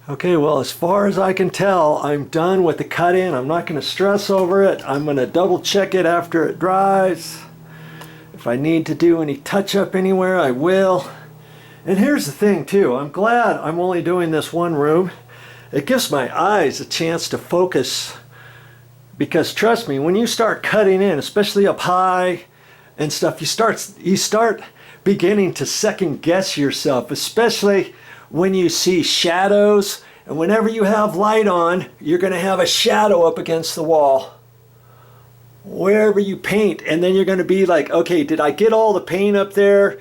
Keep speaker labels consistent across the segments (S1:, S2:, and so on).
S1: Okay, well, as far as I can tell, I'm done with the cut-in. I'm not going to stress over it. I'm going to double check it after it dries. If I need to do any touch-up anywhere, I will. And here's the thing, too. I'm glad I'm only doing this one room. It gives my eyes a chance to focus. Because trust me, when you start cutting in, especially up high and stuff, you start beginning to second guess yourself, especially when you see shadows. And whenever you have light on, you're going to have a shadow up against the wall wherever you paint, and then you're going to be like, okay, did I get all the paint up there?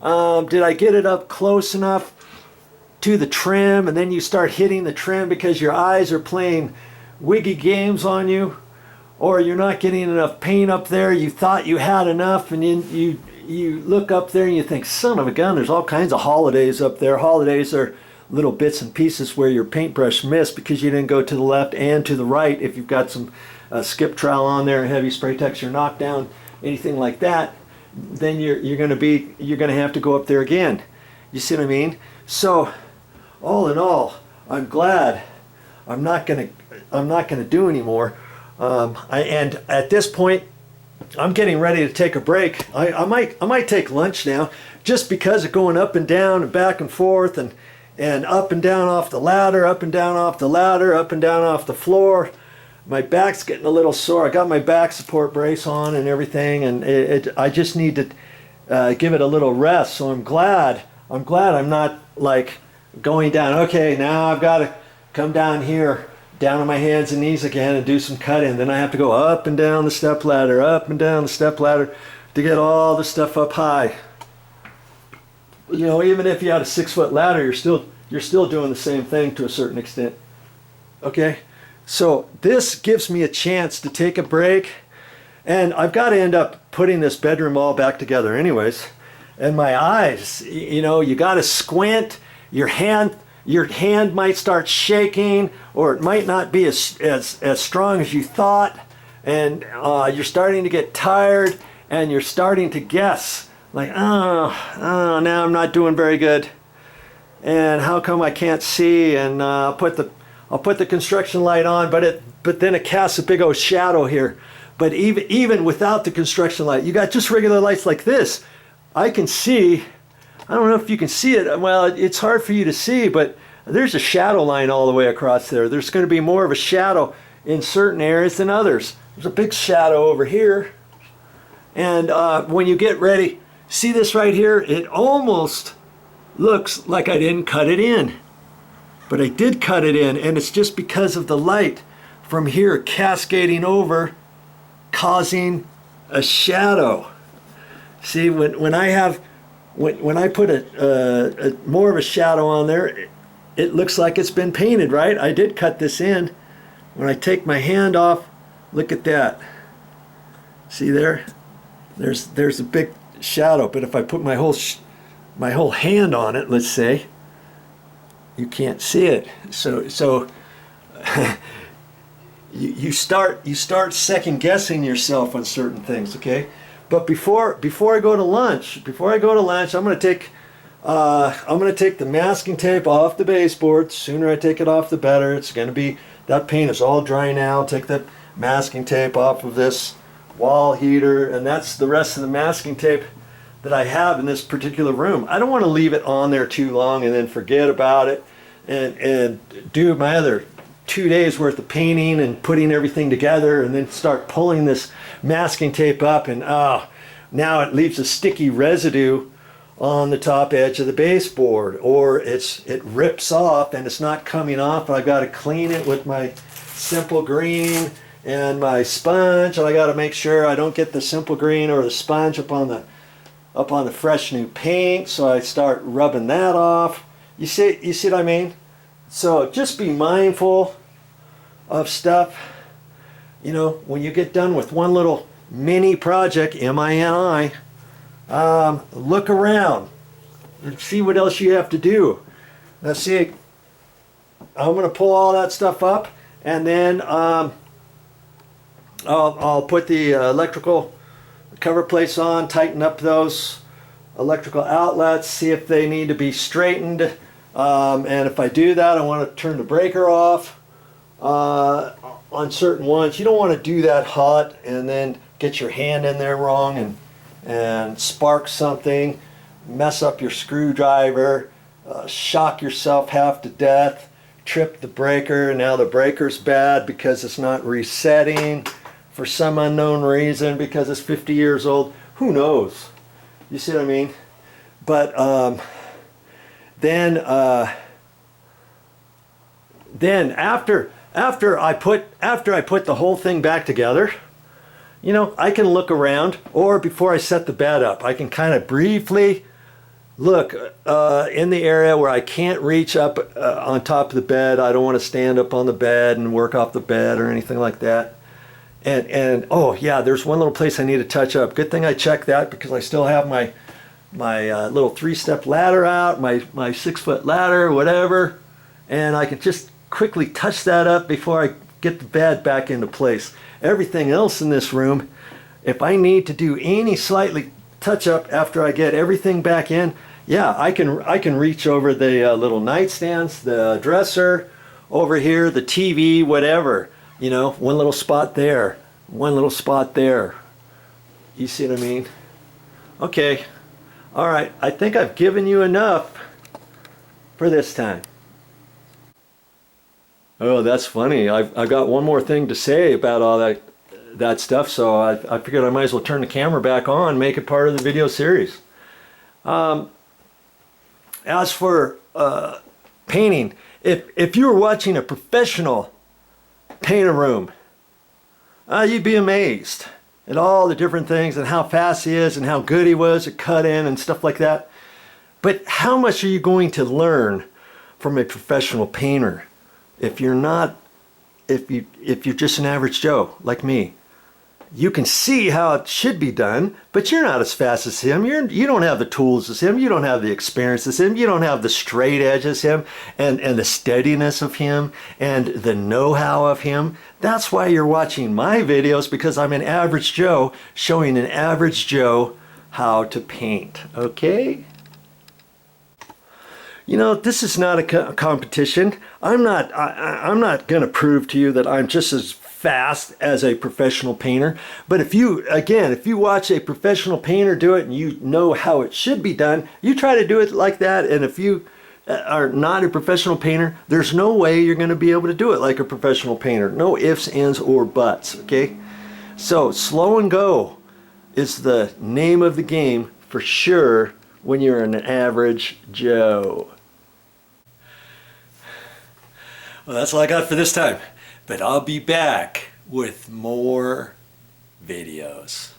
S1: Did I get it up close enough to the trim? And then you start hitting the trim because your eyes are playing wiggy games on you, or you're not getting enough paint up there. You thought you had enough, and then you look up there and you think, son of a gun, there's all kinds of holidays up there. Holidays are little bits and pieces where your paintbrush missed because you didn't go to the left and to the right. If you've got some skip trowel on there, heavy spray texture knockdown, anything like that, then you're going to have to go up there again. You see what I mean? So all in all, I'm glad I'm not going to do anymore. And at this point, I'm getting ready to take a break. I might take lunch now, just because of going up and down and back and forth and up and down off the ladder, up and down off the ladder, up and down off the floor. My back's getting a little sore. I got my back support brace on and everything, and I just need to give it a little rest. So I'm glad I'm not like going down. Okay, now I've got to come down here, down on my hands and knees again and do some cutting. Then I have to go up and down the step ladder, up and down the step ladder to get all the stuff up high. You know, even if you had a 6-foot ladder, you're still doing the same thing to a certain extent. Okay, so this gives me a chance to take a break, and I've got to end up putting this bedroom all back together anyways. And my eyes, you know, you got to squint. Your hand might start shaking, or it might not be as strong as you thought, and you're starting to get tired, and you're starting to guess. Like, oh, now I'm not doing very good, and how come I can't see? And I'll put the construction light on, but then it casts a big old shadow here. But even without the construction light, you got just regular lights like this, I can see. I don't know if you can see it. Well, it's hard for you to see, but there's a shadow line all the way across there. There's going to be more of a shadow in certain areas than others. There's a big shadow over here, and when you get ready. See this right here? It almost looks like I didn't cut it in, but I did cut it in, and it's just because of the light from here cascading over, causing a shadow. See, when I put a more of a shadow on there, it looks like it's been painted, right? I did cut this in. When I take my hand off, look at that. See there? There's a big shadow, but if I put my whole hand on it, let's say, you can't see it. So you start second guessing yourself on certain things, okay? But before I go to lunch, I'm going to take the masking tape off the baseboard. The sooner I take it off, the better. It's going to be, that paint is all dry now. Take the masking tape off of this wall heater, and that's the rest of the masking tape that I have in this particular room. I don't want to leave it on there too long and then forget about it and do my other 2 days worth of painting and putting everything together, and then start pulling this masking tape up, and now it leaves a sticky residue on the top edge of the baseboard, or it rips off and it's not coming off. I've got to clean it with my simple green and my sponge, and I got to make sure I don't get the simple green or the sponge up on the fresh new paint. So I start rubbing that off. You see what I mean? So just be mindful of stuff. You know, when you get done with one little mini project, M-I-N-I, look around and see what else you have to do. Now see, I'm going to pull all that stuff up, and then I'll put the electrical cover plates on, tighten up those electrical outlets, see if they need to be straightened. And if I do that, I want to turn the breaker off on certain ones. You don't want to do that hot and then get your hand in there wrong and spark something, mess up your screwdriver, shock yourself half to death, trip the breaker. Now the breaker's bad because it's not resetting for some unknown reason, because it's 50 years old. Who knows? You see what I mean? But then after I put the whole thing back together, you know, I can look around, or before I set the bed up, I can kind of briefly look in the area where I can't reach up on top of the bed. I don't want to stand up on the bed and work off the bed or anything like that. And oh yeah, there's one little place I need to touch up. Good thing I checked that, because I still have my little 3-step ladder out, my 6-foot ladder, whatever, and I can just quickly touch that up before I get the bed back into place. Everything else in this room, if I need to do any slightly touch up after I get everything back in, yeah, I can reach over the little nightstands, the dresser, over here, the TV, whatever. You know, one little spot there, one little spot there. You see what I mean? Okay. All right. I think I've given you enough for this time. Oh, that's funny. I've got one more thing to say about all that stuff, so I figured I might as well turn the camera back on, make it part of the video series. As for painting, if you were watching a professional paint a room, you'd be amazed at all the different things and how fast he is and how good he was at cut-in and stuff like that. But how much are you going to learn from a professional painter if you're just an average Joe like me? You can see how it should be done, but you're not as fast as him. You don't have the tools as him. You don't have the experience as him. You don't have the straight edge as him, and the steadiness of him, and the know-how of him. That's why you're watching my videos, because I'm an average Joe showing an average Joe how to paint, okay? You know, this is not a competition. I'm not going to prove to you that I'm just as fast as a professional painter. But if you watch a professional painter do it and you know how it should be done, you try to do it like that. And if you are not a professional painter, there's no way you're going to be able to do it like a professional painter. No ifs, ands, or buts, okay? So slow and go is the name of the game for sure when you're an average Joe. Well, that's all I got for this time, but I'll be back with more videos.